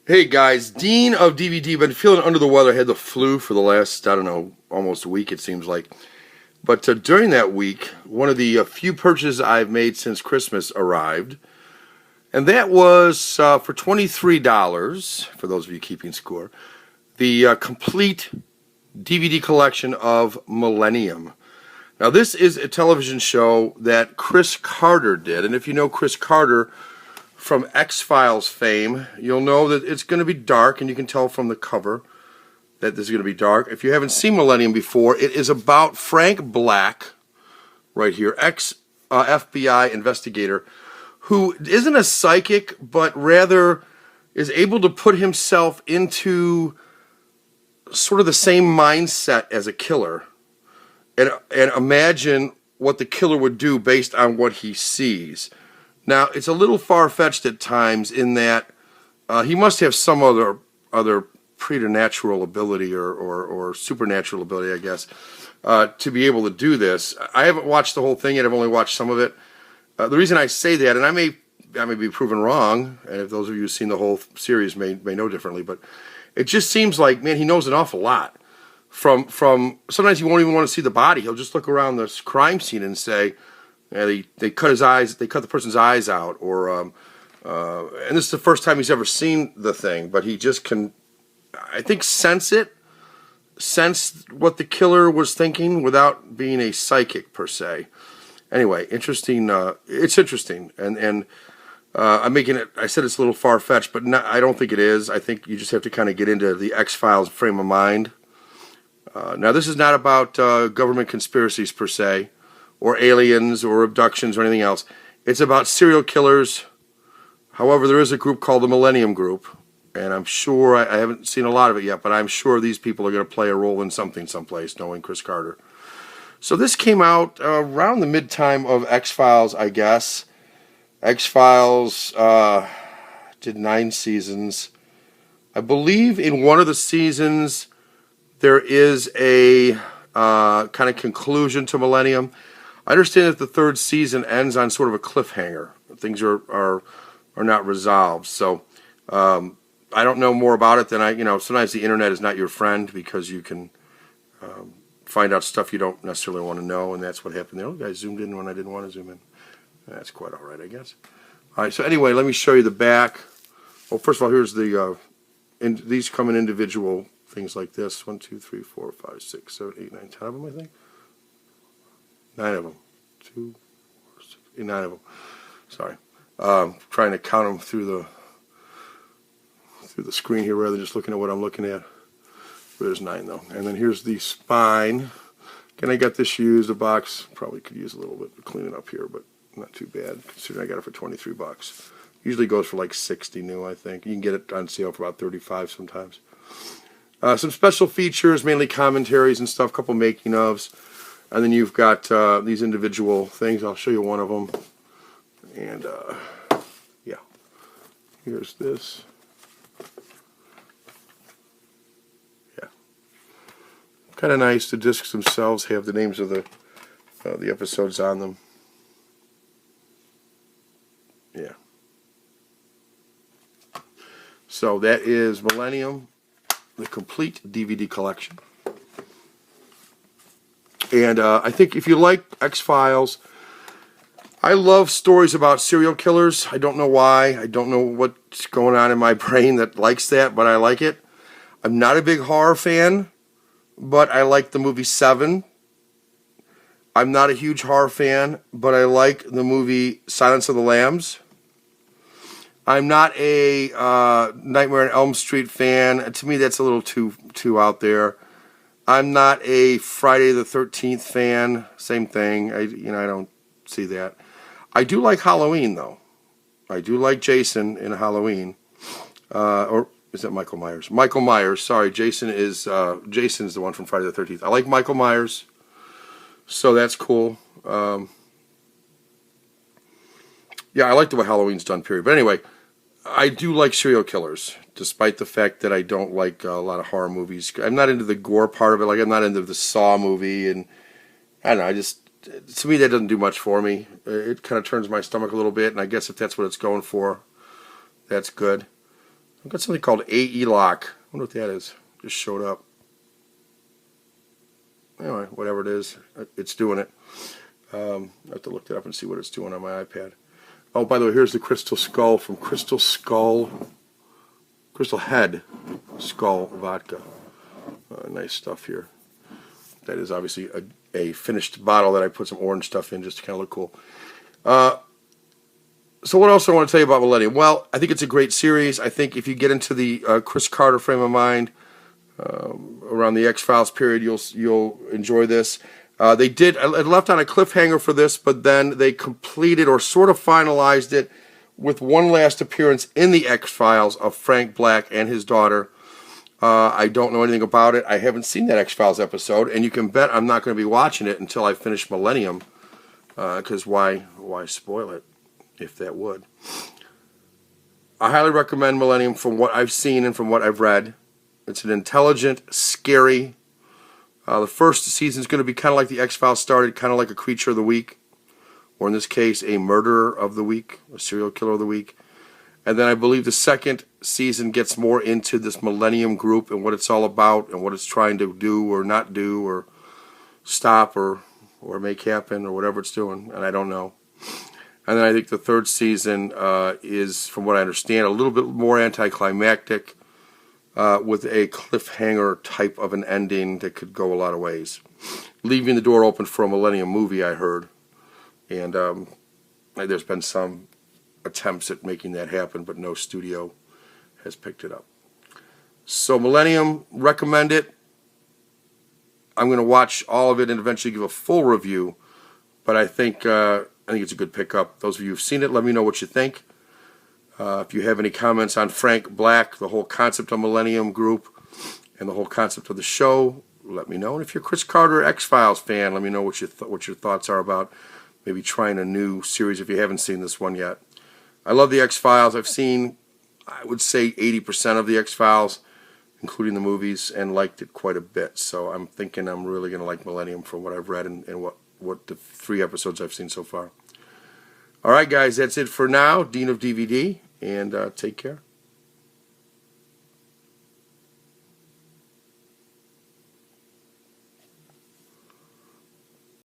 Hey guys, Dean of DVD. Been feeling under the weather. Had the flu for the last, I don't know, almost a week it seems like. But during that week, one of the few purchases I've made since Christmas arrived. And that was for $23, for those of you keeping score, the complete DVD collection of Millennium. Now this is a television show that Chris Carter did. And if you know Chris Carter from X-Files fame, you'll know that it's going to be dark, and you can tell from the cover that this is going to be dark. If you haven't seen Millennium before, it is about Frank Black, right here, ex-FBI investigator, who isn't a psychic, but rather is able to put himself into sort of the same mindset as a killer, and imagine what the killer would do based on what he sees. Now, it's a little far-fetched at times in that he must have some other preternatural ability or supernatural ability, I guess, to be able to do this. I haven't watched the whole thing yet. I've only watched some of it. The reason I say that, and I may be proven wrong, and if those of you who've seen the whole series may know differently, but it just seems like, man, he knows an awful lot. From sometimes he won't even want to see the body. He'll just look around this crime scene and say, yeah, they cut his eyes. They cut the person's eyes out, and this is the first time he's ever seen the thing. But he just can, I think, sense what the killer was thinking without being a psychic per se. Anyway, interesting. It's interesting, and I'm making it. I said it's a little far fetched, but I don't think it is. I think you just have to kind of get into the X-Files frame of mind. Now, this is not about government conspiracies per se, or aliens, or abductions, or anything else. It's about serial killers. However, there is a group called the Millennium Group, and I'm sure, I haven't seen a lot of it yet, but I'm sure these people are going to play a role in something someplace, knowing Chris Carter. So this came out around the mid-time of X-Files, I guess. X-Files did 9 seasons. I believe in one of the seasons there is a kind of conclusion to Millennium. I understand that the 3rd season ends on sort of a cliffhanger. Things are not resolved. So I don't know more about it than sometimes the internet is not your friend because you can find out stuff you don't necessarily want to know, and that's what happened there. Oh, guys zoomed in when I didn't want to zoom in. That's quite all right, I guess. All right, so anyway, let me show you the back. Well, first of all, here's the, these come in individual things like this. 1, 2, 3, 4, 5, 6, 7, 8, 9, 10 of them, I think. 9 of them. 2, 4, 6, 8, 9 of them. Sorry. Trying to count them through the screen here rather than just looking at what I'm looking at. There's 9 though. And then here's the spine. Again, I got this used. The box probably could use a little bit of cleaning up here, but not too bad considering I got it for $23. Usually goes for like 60 new, I think. You can get it on sale for about 35 sometimes. Some special features, mainly commentaries and stuff, a couple making ofs. And then you've got these individual things. I'll show you one of them. And, yeah. Here's this. Yeah. Kind of nice. The discs themselves have the names of the episodes on them. Yeah. So that is Millennium, the complete DVD collection. And I think if you like X-Files, I love stories about serial killers. I don't know why. I don't know what's going on in my brain that likes that, but I like it. I'm not a big horror fan, but I like the movie Seven. I'm not a huge horror fan, but I like the movie Silence of the Lambs. I'm not a Nightmare on Elm Street fan. To me, that's a little too out there. I'm not a Friday the 13th fan. Same thing. I don't see that. I do like Halloween, though. I do like Jason in Halloween. Or is that Michael Myers? Michael Myers. Sorry, Jason's the one from Friday the 13th. I like Michael Myers, so that's cool. Yeah, I like the way Halloween's done, period. But anyway, I do like serial killers, despite the fact that I don't like a lot of horror movies. I'm not into the gore part of it. Like, I'm not into the Saw movie, and I don't know, to me, that doesn't do much for me. It kind of turns my stomach a little bit, and I guess if that's what it's going for, that's good. I've got something called AE Lock. I wonder what that is. Just showed up. Anyway, whatever it is, it's doing it. I have to look it up and see what it's doing on my iPad. Oh, by the way, here's the Crystal Skull from Crystal Head Skull Vodka. Nice stuff here. That is obviously a finished bottle that I put some orange stuff in just to kind of look cool. So what else I want to tell you about Millennium? Well, I think it's a great series. I think if you get into the Chris Carter frame of mind around the X-Files period, you'll enjoy this. They did. I left on a cliffhanger for this, but then they completed or sort of finalized it with one last appearance in the X-Files of Frank Black and his daughter. I don't know anything about it. I haven't seen that X-Files episode, and you can bet I'm not going to be watching it until I finish Millennium, because why spoil it if that would? I highly recommend Millennium from what I've seen and from what I've read. It's an intelligent, scary. The first season is going to be kind of like the X-Files started, kind of like a creature of the week, or in this case, a murderer of the week, a serial killer of the week. And then I believe the second season gets more into this Millennium group and what it's all about and what it's trying to do or not do or stop or make happen or whatever it's doing, and I don't know. And then I think the third season is, from what I understand, a little bit more anticlimactic with a cliffhanger type of an ending that could go a lot of ways. Leaving the door open for a Millennium movie, I heard. And there's been some attempts at making that happen, but no studio has picked it up. So Millennium, recommend it. I'm going to watch all of it and eventually give a full review, but I think it's a good pickup. Those of you who've seen it, let me know what you think. If you have any comments on Frank Black, the whole concept of Millennium Group, and the whole concept of the show, let me know. And if you're a Chris Carter X-Files fan, let me know what your thoughts are about maybe trying a new series if you haven't seen this one yet. I love the X-Files. I've seen, I would say, 80% of the X-Files, including the movies, and liked it quite a bit. So I'm thinking I'm really going to like Millennium from what I've read and what the 3 episodes I've seen so far. All right, guys, that's it for now. Dean of DVD, and take care.